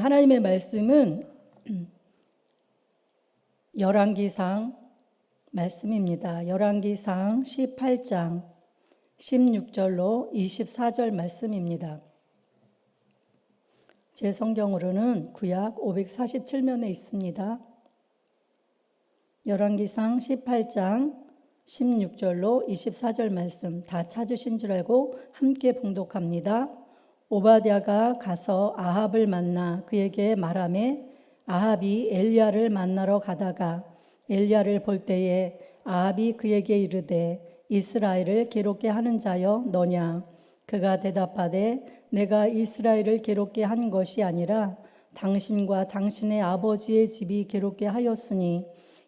하나님의 말씀은 열왕기상 말씀입니다. 열왕기상 18장 16절로 24절 말씀입니다. 제 성경으로는 구약 547면에 있습니다. 열왕기상 18장 16절로 24절 말씀 다 찾으신 줄 알고 함께 봉독합니다. 오바댜가 가서 아합을 만나 그에게 말하매 아합이 엘리야를 만나러 가다가 엘리야를 볼 때에 아합이 그에게 이르되 이스라엘을 괴롭게 하는 자여 너냐? 그가 대답하되 내가 이스라엘을 괴롭게 한 것이 아니라 당신과 당신의 아버지의 집이 괴롭게 하였으니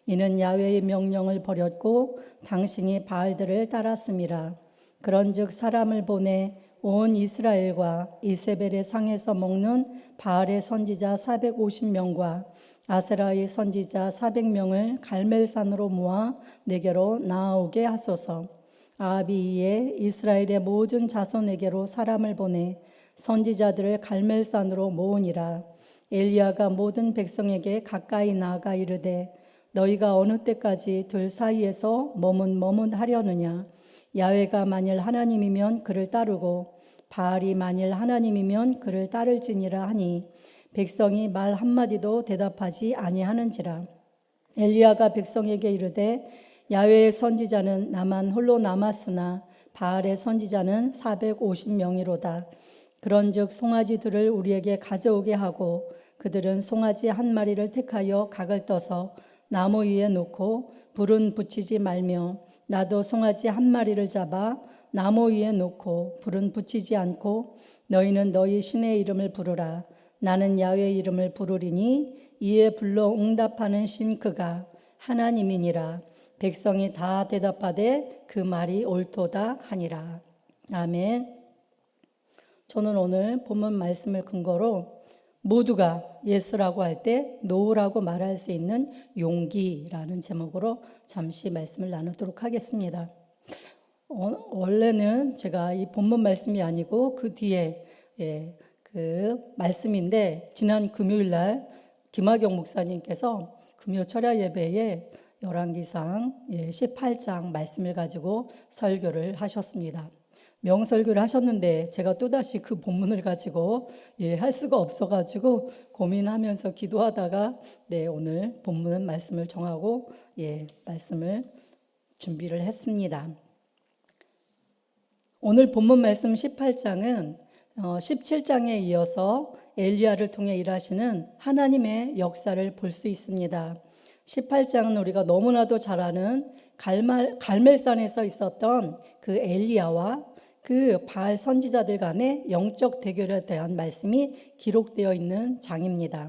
이는 야훼의 명령을 버렸고 당신이 바알들을 따랐음이라. 그런즉 사람을 보내 온 이스라엘과 이세벨의 상에서 먹는 바알의 선지자 450명과 아세라의 선지자 400명을 갈멜산으로 모아 내게로 나아오게 하소서. 아합이 이에 이스라엘의 모든 자손에게로 사람을 보내 선지자들을 갈멜산으로 모으니라. 엘리야가 모든 백성에게 가까이 나아가 이르되 너희가 어느 때까지 둘 사이에서 머뭇머뭇하려느냐? 야훼가 만일 하나님이면 그를 따르고 바알이 만일 하나님이면 그를 따를지니라 하니 백성이 말 한마디도 대답하지 아니하는지라. 엘리야가 백성에게 이르되 야훼의 선지자는 나만 홀로 남았으나 바알의 선지자는 450명이로다. 그런즉 송아지들을 우리에게 가져오게 하고 그들은 송아지 한 마리를 택하여 각을 떠서 나무 위에 놓고 불은 붙이지 말며 나도 송아지 한 마리를 잡아 나무 위에 놓고 불은 붙이지 않고 너희는 너희 신의 이름을 부르라. 나는 야훼의 이름을 부르리니 이에 불러 응답하는 신 그가 하나님이니라. 백성이 다 대답하되 그 말이 옳도다 하니라. 아멘. 저는 오늘 본문 말씀을 근거로 모두가 예스라고 할 때 노라고 말할 수 있는 용기라는 제목으로 잠시 말씀을 나누도록 하겠습니다. 원래는 제가 이 본문 말씀이 아니고 그 뒤에 그 말씀인데 지난 금요일 날 김학영 목사님께서 금요 철야 예배에 열왕기상 18장 말씀을 가지고 설교를 하셨습니다. 명설교를 하셨는데 제가 또다시 그 본문을 가지고 할 수가 없어가지고 고민하면서 기도하다가 오늘 본문 말씀을 정하고 말씀을 준비를 했습니다. 오늘 본문 말씀 18장은 17장에 이어서 엘리야를 통해 일하시는 하나님의 역사를 볼 수 있습니다. 18장은 우리가 너무나도 잘 아는 갈멜산에서 있었던 그 엘리야와 그 바알 선지자들 간의 영적 대결에 대한 말씀이 기록되어 있는 장입니다.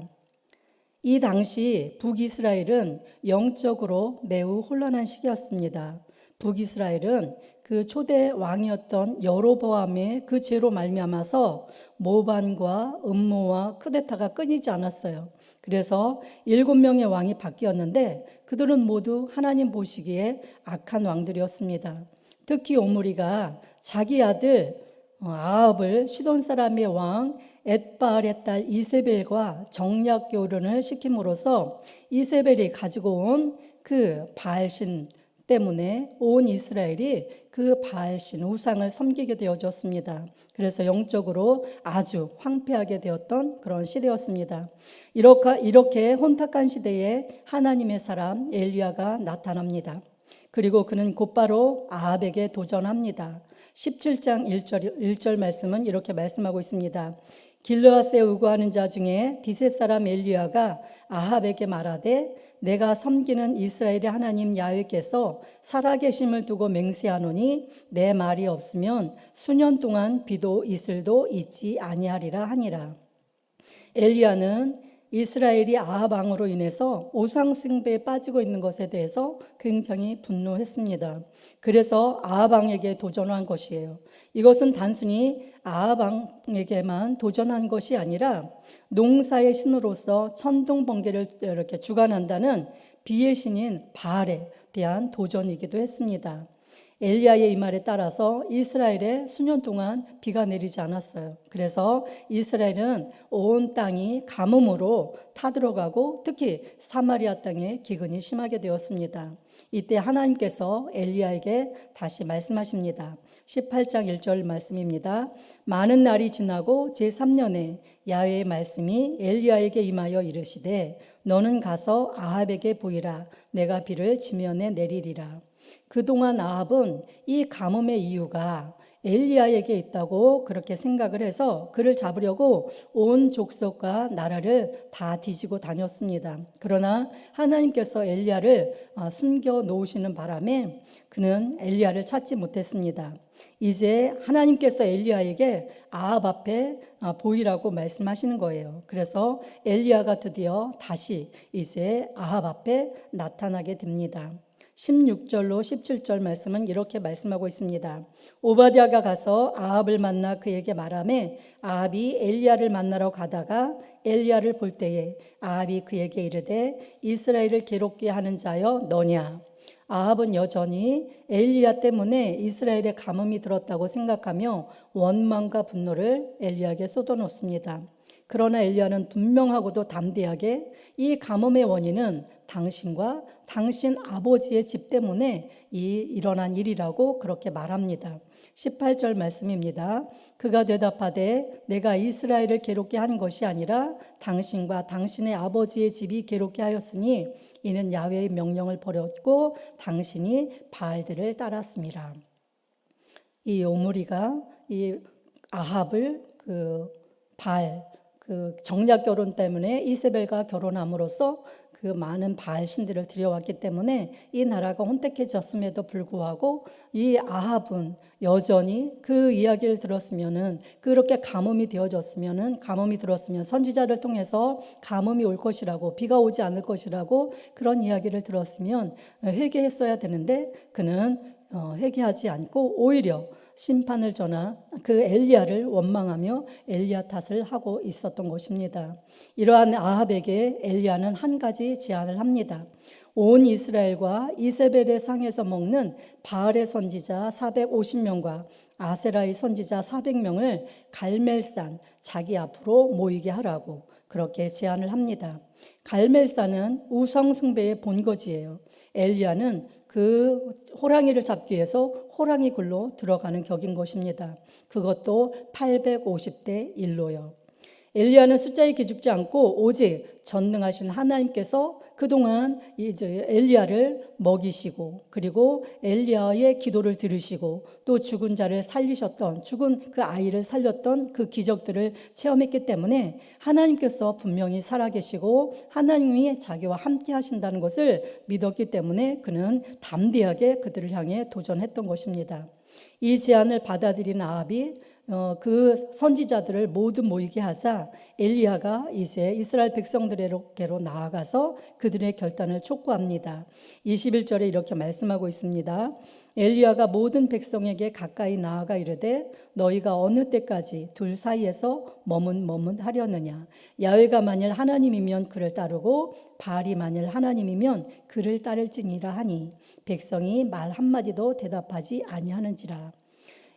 이 당시 북이스라엘은 영적으로 매우 혼란한 시기였습니다. 북이스라엘은 그 초대 왕이었던 여로보암의 그 죄로 말미암아서 모반과 음모와 쿠데타가 끊이지 않았어요. 그래서 7명의 왕이 바뀌었는데 그들은 모두 하나님 보시기에 악한 왕들이었습니다. 특히 오므리가 자기 아들 아합을 시돈 사람의 왕 엣바알의 딸 이세벨과 정략 결혼을 시킴으로써 이세벨이 가지고 온 그 바알신 때문에 온 이스라엘이 그 바알신 우상을 섬기게 되어졌습니다. 그래서 영적으로 아주 황폐하게 되었던 그런 시대였습니다. 이렇게 혼탁한 시대에 하나님의 사람 엘리야가 나타납니다. 그리고 그는 곧바로 아합에게 도전합니다. 17장 1절 말씀은 이렇게 말씀하고 있습니다. 길르앗에 우거하는 자 중에 디셉 사람 엘리야가 아합에게 말하되 내가 섬기는 이스라엘의 하나님 야훼께서 살아계심을 두고 맹세하노니 내 말이 없으면 수년 동안 비도 이슬도 있지 아니하리라 하니라. 엘리야는 이스라엘이 아합 왕으로 인해서 우상 숭배에 빠지고 있는 것에 대해서 굉장히 분노했습니다. 그래서 아합 왕에게 도전한 것이에요. 이것은 단순히 아합 왕에게만 도전한 것이 아니라 농사의 신으로서 천둥 번개를 이렇게 주관한다는 비의 신인 바알에 대한 도전이기도 했습니다. 엘리야의 이 말에 따라서 이스라엘에 수년 동안 비가 내리지 않았어요. 그래서 이스라엘은 온 땅이 가뭄으로 타들어가고 특히 사마리아 땅에 기근이 심하게 되었습니다. 이때 하나님께서 엘리야에게 다시 말씀하십니다. 18장 1절 말씀입니다. 많은 날이 지나고 제3년에 야훼의 말씀이 엘리야에게 임하여 이르시되 너는 가서 아합에게 보이라. 내가 비를 지면에 내리리라. 그동안 아합은 이 가뭄의 이유가 엘리야에게 있다고 그렇게 생각을 해서 그를 잡으려고 온 족속과 나라를 다 뒤지고 다녔습니다. 그러나 하나님께서 엘리야를 숨겨 놓으시는 바람에 그는 엘리야를 찾지 못했습니다. 이제 하나님께서 엘리야에게 아합 앞에 보이라고 말씀하시는 거예요. 그래서 엘리야가 드디어 다시 이제 아합 앞에 나타나게 됩니다. 16절로 17절 말씀은 이렇게 말씀하고 있습니다. 오바댜가 가서 아합을 만나 그에게 말하매 아합이 엘리야를 만나러 가다가 엘리야를 볼 때에 아합이 그에게 이르되 이스라엘을 괴롭게 하는 자여 너냐. 아합은 여전히 엘리야 때문에 이스라엘에 가뭄이 들었다고 생각하며 원망과 분노를 엘리야에게 쏟아놓습니다. 그러나 엘리야는 분명하고도 담대하게 이 가뭄의 원인은 당신과 당신 아버지의 집 때문에 일어난 일이라고 그렇게 말합니다. 18절 말씀입니다. 그가 대답하되 내가 이스라엘을 괴롭게 한 것이 아니라 당신과 당신의 아버지의 집이 괴롭게 하였으니 이는 야훼의 명령을 버렸고 당신이 바알들을 따랐습니다. 이 오므리가 이 아합을 바알 정략 결혼 때문에 이세벨과 결혼함으로써 그 많은 바알 신들을 들여왔기 때문에 이 나라가 혼택해졌음에도 불구하고 이 아합은 여전히 그 이야기를 들었으면은 그렇게 가뭄이 들었으면 선지자를 통해서 가뭄이 올 것이라고 비가 오지 않을 것이라고 그런 이야기를 들었으면 회개했어야 되는데 그는 회개하지 않고 오히려 심판을 전하 그 엘리야를 원망하며 엘리야 탓을 하고 있었던 것입니다. 이러한 아합에게 엘리야는 한 가지 제안을 합니다. 온 이스라엘과 이세벨의 상에서 먹는 바알의 선지자 450명과 아세라의 선지자 400명을 갈멜산 자기 앞으로 모이게 하라고 그렇게 제안을 합니다. 갈멜산은 우상 숭배의 본거지예요. 엘리야는 그 호랑이를 잡기 위해서 호랑이 굴로 들어가는 격인 것입니다. 그것도 850대 1로요. 엘리야는 숫자에 기죽지 않고 오직 전능하신 하나님께서 그동안 이제 엘리야를 먹이시고 그리고 엘리야의 기도를 들으시고 또 죽은 자를 살리셨던 죽은 그 아이를 살렸던 그 기적들을 체험했기 때문에 하나님께서 분명히 살아계시고 하나님이 자기와 함께 하신다는 것을 믿었기 때문에 그는 담대하게 그들을 향해 도전했던 것입니다. 이 제안을 받아들인 아합이 그 선지자들을 모두 모이게 하자 엘리야가 이제 이스라엘 백성들에게로 나아가서 그들의 결단을 촉구합니다. 21절에 이렇게 말씀하고 있습니다. 엘리야가 모든 백성에게 가까이 나아가 이르되 너희가 어느 때까지 둘 사이에서 머뭇머뭇하려느냐. 야훼가 만일 하나님이면 그를 따르고 바알이 만일 하나님이면 그를 따를지니라 하니 백성이 말 한마디도 대답하지 아니하는지라.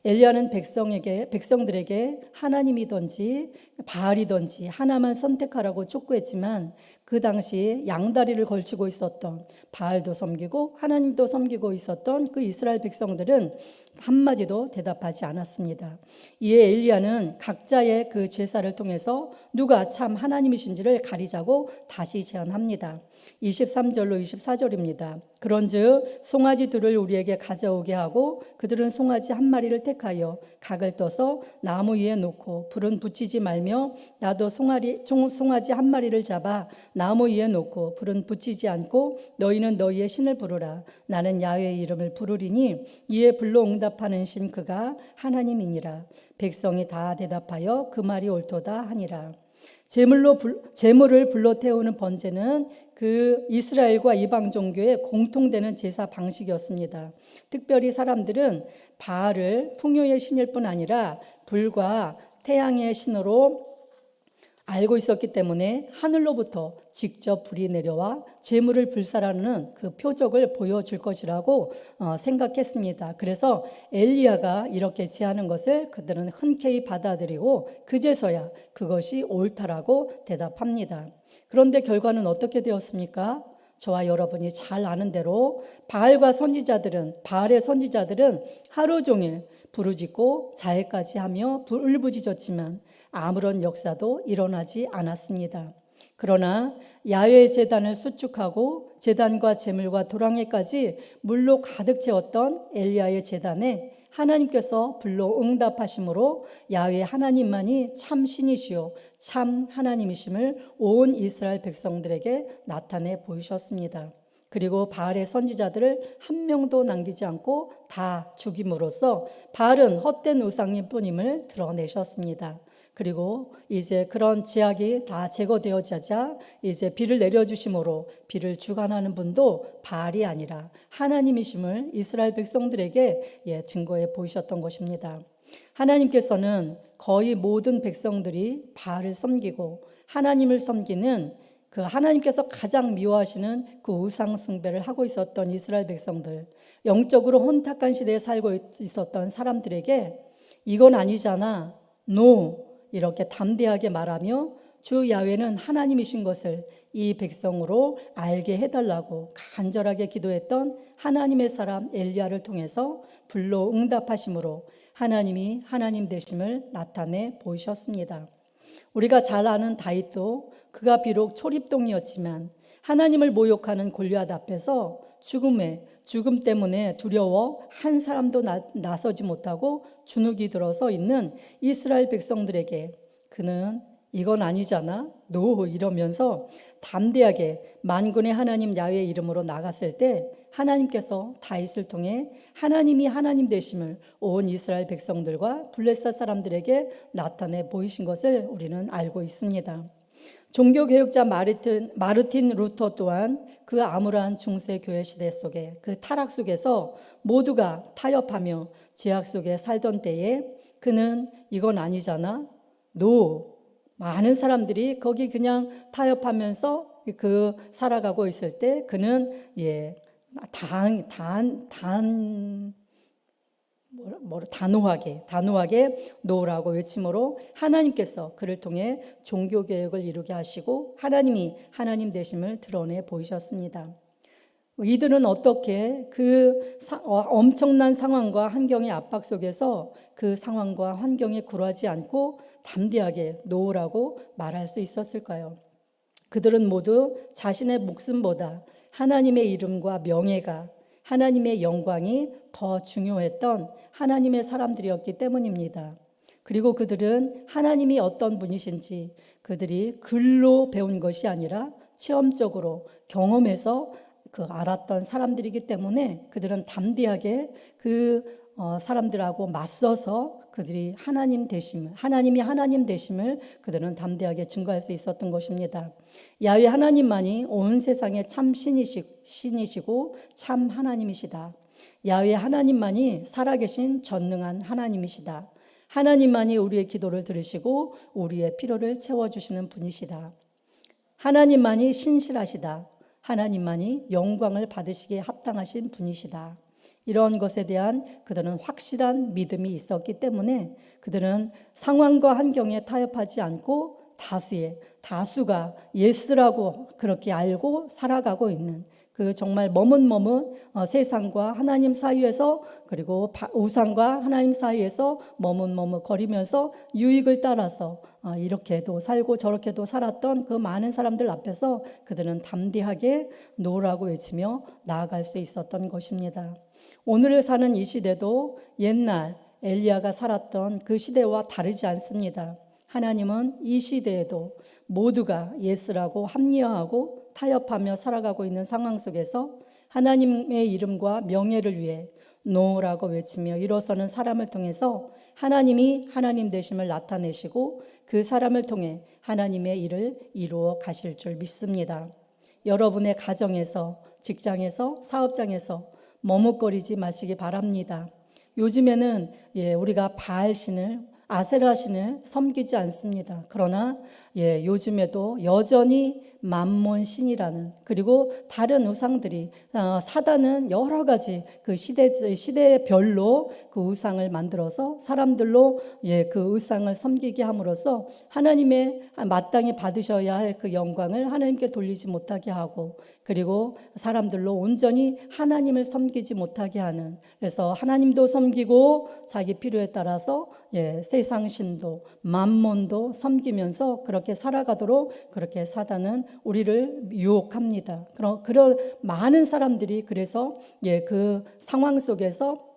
엘리야는 백성들에게 하나님이든지 바알이든지 하나만 선택하라고 촉구했지만 그 당시 양다리를 걸치고 있었던 바알도 섬기고 하나님도 섬기고 있었던 그 이스라엘 백성들은 한마디도 대답하지 않았습니다. 이에 엘리야는 각자의 그 제사를 통해서 누가 참 하나님이신지를 가리자고 다시 제안합니다. 23절로 24절입니다. 그런즉 송아지 둘을 우리에게 가져오게 하고 그들은 송아지 한 마리를 택하여 각을 떠서 나무 위에 놓고 불은 붙이지 말며 나도 송아지 한 마리를 잡아 나무 위에 놓고 불은 붙이지 않고 너희는 너희의 신을 부르라. 나는 야훼의 이름을 부르리니 이에 불로 응답하는 신 그가 하나님이니라. 백성이 다 대답하여 그 말이 옳도다 하니라. 제물을 불러 태우는 번제는 그 이스라엘과 이방 종교의 공통되는 제사 방식이었습니다. 특별히 사람들은 바알을 풍요의 신일 뿐 아니라 불과 태양의 신으로 알고 있었기 때문에 하늘로부터 직접 불이 내려와 재물을 불살하는 그 표적을 보여줄 것이라고 생각했습니다. 그래서 엘리야가 이렇게 제안한 것을 그들은 흔쾌히 받아들이고 그제서야 그것이 옳다라고 대답합니다. 그런데 결과는 어떻게 되었습니까? 저와 여러분이 잘 아는 대로 바알의 선지자들은 하루 종일 부르짖고 자해까지 하며 울부짖었지만 아무런 역사도 일어나지 않았습니다. 그러나 야훼 제단을 수축하고 제단과 제물과 도랑에까지 물로 가득 채웠던 엘리야의 제단에 하나님께서 불로 응답하심으로 야훼 하나님만이 참 신이시요 참 하나님이심을 온 이스라엘 백성들에게 나타내 보이셨습니다. 그리고 바알의 선지자들을 한 명도 남기지 않고 다 죽임으로써 바알은 헛된 우상일 뿐임을 드러내셨습니다. 그리고 이제 그런 제약이 다 제거되어지자 이제 비를 내려주심으로 비를 주관하는 분도 바알이 아니라 하나님이심을 이스라엘 백성들에게 증거해 보이셨던 것입니다. 하나님께서는 거의 모든 백성들이 바알을 섬기고 하나님을 섬기는 그 하나님께서 가장 미워하시는 그 우상 숭배를 하고 있었던 이스라엘 백성들, 영적으로 혼탁한 시대에 살고 있었던 사람들에게 이건 아니잖아, no, 이렇게 담대하게 말하며 주 야훼는 하나님이신 것을 이 백성으로 알게 해달라고 간절하게 기도했던 하나님의 사람 엘리야를 통해서 불로 응답하심으로 하나님이 하나님 되심을 나타내 보이셨습니다. 우리가 잘 아는 다윗도 그가 비록 초립동이었지만 하나님을 모욕하는 골리앗 앞에서 죽음 때문에 두려워 한 사람도 나서지 못하고 주눅이 들어서 있는 이스라엘 백성들에게 그는 이건 아니잖아, 노 이러면서 담대하게 만군의 하나님 야훼의 이름으로 나갔을 때 하나님께서 다윗을 통해 하나님이 하나님 되심을 온 이스라엘 백성들과 블레셋 사람들에게 나타내 보이신 것을 우리는 알고 있습니다. 종교개혁자 마르틴 루터 또한 그 암울한 중세교회 시대 속에 그 타락 속에서 모두가 타협하며 제약 속에 살던 때에 그는 이건 아니잖아, 노, 많은 사람들이 거기 그냥 타협하면서 그 살아가고 있을 때 그는 단호하게 노라고 외침으로 하나님께서 그를 통해 종교개혁을 이루게 하시고 하나님이 하나님 되심을 드러내 보이셨습니다. 이들은 어떻게 그 엄청난 상황과 환경의 압박 속에서 그 상황과 환경에 굴하지 않고 담대하게 노라고 말할 수 있었을까요? 그들은 모두 자신의 목숨보다 하나님의 이름과 명예가, 하나님의 영광이 더 중요했던 하나님의 사람들이었기 때문입니다. 그리고 그들은 하나님이 어떤 분이신지 그들이 글로 배운 것이 아니라 체험적으로 경험해서 알았던 사람들이기 때문에 그들은 담대하게 그 사람들하고 맞서서 그들이 하나님이 하나님 되심을 그들은 담대하게 증거할 수 있었던 것입니다. 야훼 하나님만이 온 세상의 참 신이시고 참 하나님이시다. 야훼 하나님만이 살아계신 전능한 하나님이시다. 하나님만이 우리의 기도를 들으시고 우리의 필요를 채워주시는 분이시다. 하나님만이 신실하시다. 하나님만이 영광을 받으시기에 합당하신 분이시다. 이런 것에 대한 그들은 확실한 믿음이 있었기 때문에 그들은 상황과 환경에 타협하지 않고 다수가 예스라고 그렇게 알고 살아가고 있는 그 정말 머뭇머뭇 세상과 하나님 사이에서 그리고 우상과 하나님 사이에서 머뭇머뭇 거리면서 유익을 따라서 이렇게도 살고 저렇게도 살았던 그 많은 사람들 앞에서 그들은 담대하게 노라고 외치며 나아갈 수 있었던 것입니다. 오늘을 사는 이 시대도 옛날 엘리야가 살았던 그 시대와 다르지 않습니다. 하나님은 이 시대에도 모두가 예스라고 합리화하고 타협하며 살아가고 있는 상황 속에서 하나님의 이름과 명예를 위해 노라고 외치며 일어서는 사람을 통해서 하나님이 하나님 되심을 나타내시고 그 사람을 통해 하나님의 일을 이루어 가실 줄 믿습니다. 여러분의 가정에서, 직장에서, 사업장에서 머뭇거리지 마시기 바랍니다. 요즘에는 우리가 바알 신을, 아세라 신을 섬기지 않습니다. 그러나 요즘에도 여전히 만몬 신이라는, 그리고 다른 우상들이, 사단은 여러 가지 그 시대별로 그 우상을 만들어서 사람들로 그 우상을 섬기게 함으로써 하나님의 마땅히 받으셔야 할 그 영광을 하나님께 돌리지 못하게 하고, 그리고 사람들로 온전히 하나님을 섬기지 못하게 하는, 그래서 하나님도 섬기고 자기 필요에 따라서 세상 신도 만몬도 섬기면서 그렇게 살아가도록 그렇게 사단은 우리를 유혹합니다. 그런 많은 사람들이 그래서 그 상황 속에서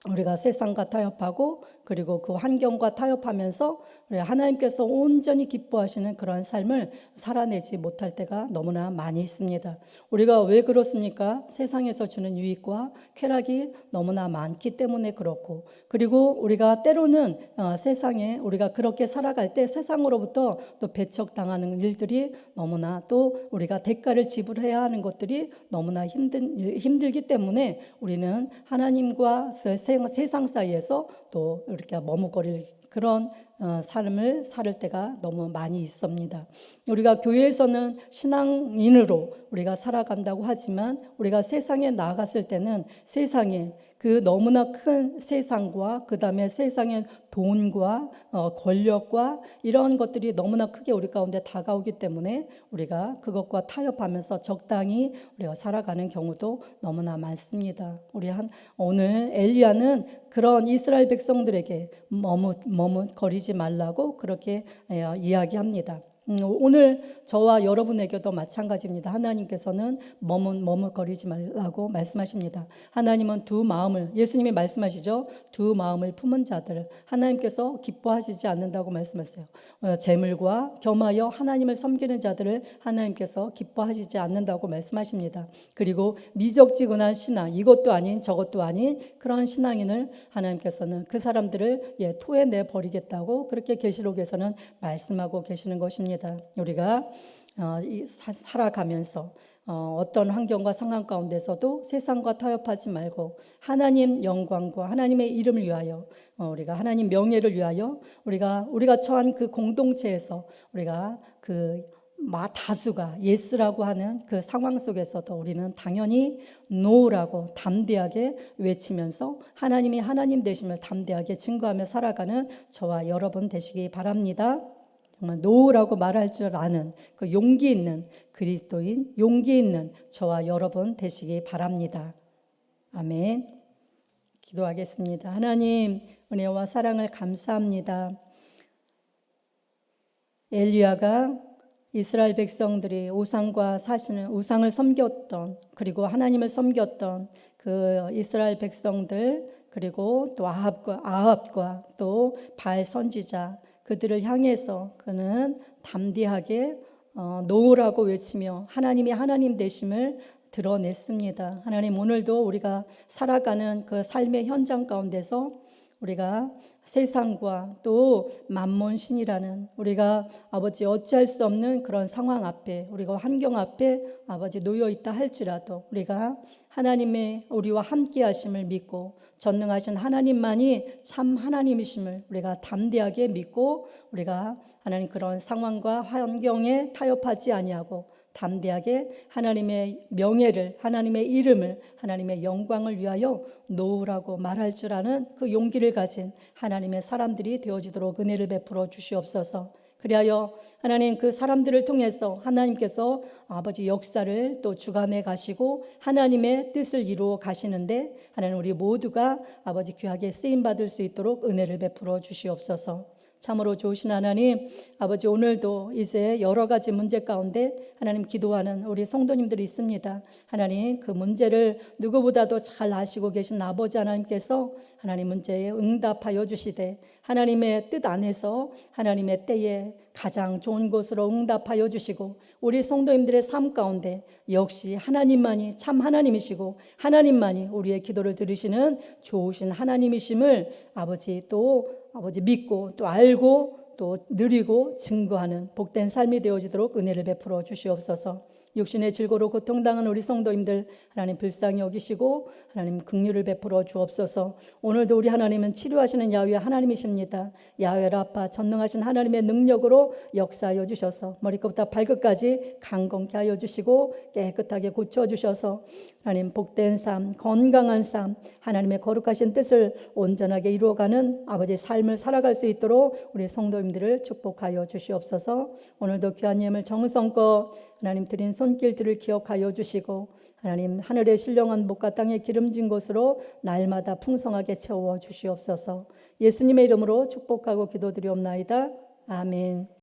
우리가 세상과 타협하고, 그리고 그 환경과 타협하면서 하나님께서 온전히 기뻐하시는 그런 삶을 살아내지 못할 때가 너무나 많이 있습니다. 우리가 왜 그렇습니까? 세상에서 주는 유익과 쾌락이 너무나 많기 때문에 그렇고, 그리고 우리가 때로는 세상에 우리가 그렇게 살아갈 때 세상으로부터 또 배척당하는 일들이 너무나, 또 우리가 대가를 지불해야 하는 것들이 너무나 힘들기 때문에 우리는 하나님과 세상 사이에서 또 이렇게 머뭇거릴 그런 삶을 살 때가 너무 많이 있습니다. 우리가 교회에서는 신앙인으로 우리가 살아간다고 하지만 우리가 세상에 나아갔을 때는 세상에 그 너무나 큰 세상과, 그 다음에 세상의 돈과 권력과 이런 것들이 너무나 크게 우리 가운데 다가오기 때문에 우리가 그것과 타협하면서 적당히 우리가 살아가는 경우도 너무나 많습니다. 오늘 엘리야는 그런 이스라엘 백성들에게 머뭇거리지 말라고 그렇게 이야기합니다. 오늘 저와 여러분에게도 마찬가지입니다. 하나님께서는 머뭇거리지 말라고 말씀하십니다. 하나님은 두 마음을, 예수님이 말씀하시죠. 두 마음을 품은 자들을 하나님께서 기뻐하시지 않는다고 말씀하세요. 재물과 겸하여 하나님을 섬기는 자들을 하나님께서 기뻐하시지 않는다고 말씀하십니다. 그리고 미적지근한 신앙, 이것도 아닌 저것도 아닌 그런 신앙인을 하나님께서는 그 사람들을 토해내 버리겠다고 그렇게 계시록에서는 말씀하고 계시는 것입니다. 우리가 살아가면서 어떤 환경과 상황 가운데서도 세상과 타협하지 말고 하나님 영광과 하나님의 이름을 위하여, 우리가 하나님 명예를 위하여 우리가 처한 그 공동체에서 우리가 그 다수가 예스라고 하는 그 상황 속에서도 우리는 당연히 노라고 담대하게 외치면서 하나님이 하나님 되심을 담대하게 증거하며 살아가는 저와 여러분 되시기 바랍니다. 정말 노라고 말할 줄 아는 그 용기 있는 그리스도인, 용기 있는 저와 여러분 되시기 바랍니다. 아멘. 기도하겠습니다. 하나님 은혜와 사랑을 감사합니다. 엘리야가 이스라엘 백성들이 우상을 섬겼던, 그리고 하나님을 섬겼던 그 이스라엘 백성들, 그리고 또 아합과 또 바알 선지자, 그들을 향해서 그는 담대하게 노라고 외치며 하나님이 하나님 되심을 드러냈습니다. 하나님, 오늘도 우리가 살아가는 그 삶의 현장 가운데서 우리가 세상과 또 만몬신이라는 우리가 아버지 어찌할 수 없는 그런 상황 앞에, 우리가 환경 앞에 아버지 놓여 있다 할지라도 우리가 하나님의 우리와 함께 하심을 믿고 전능하신 하나님만이 참 하나님이심을 우리가 담대하게 믿고, 우리가 하나님 그런 상황과 환경에 타협하지 아니하고 담대하게 하나님의 명예를, 하나님의 이름을, 하나님의 영광을 위하여 놓으라고 말할 줄 아는 그 용기를 가진 하나님의 사람들이 되어지도록 은혜를 베풀어 주시옵소서. 그리하여 하나님 그 사람들을 통해서 하나님께서 아버지 역사를 또 주관해 가시고 하나님의 뜻을 이루어 가시는데, 하나님 우리 모두가 아버지 귀하게 쓰임 받을 수 있도록 은혜를 베풀어 주시옵소서. 참으로 좋으신 하나님, 아버지 오늘도 이제 여러 가지 문제 가운데 하나님 기도하는 우리 성도님들이 있습니다. 하나님 그 문제를 누구보다도 잘 아시고 계신 아버지 하나님께서 하나님 문제에 응답하여 주시되, 하나님의 뜻 안에서 하나님의 때에 가장 좋은 곳으로 응답하여 주시고, 우리 성도님들의 삶 가운데 역시 하나님만이 참 하나님이시고 하나님만이 우리의 기도를 들으시는 좋으신 하나님이심을 아버지 믿고 또 알고 또 누리고 증거하는 복된 삶이 되어지도록 은혜를 베풀어 주시옵소서. 육신의 질고로 고통당한 우리 성도님들 하나님 불쌍히 여기시고 하나님 긍휼을 베풀어 주옵소서. 오늘도 우리 하나님은 치료하시는 야훼 하나님이십니다. 야훼 라파 전능하신 하나님의 능력으로 역사하여 주셔서 머리끝부터 발끝까지 강건케 하여 주시고 깨끗하게 고쳐 주셔서 하나님 복된 삶, 건강한 삶, 하나님의 거룩하신 뜻을 온전하게 이루어가는 아버지의 삶을 살아갈 수 있도록 우리 성도님들을 축복하여 주시옵소서. 오늘도 귀한 예물 정성껏 하나님 드린 손길들을 기억하여 주시고 하나님 하늘의 신령한 복과 땅의 기름진 곳으로 날마다 풍성하게 채워 주시옵소서. 예수님의 이름으로 축복하고 기도드리옵나이다. 아멘.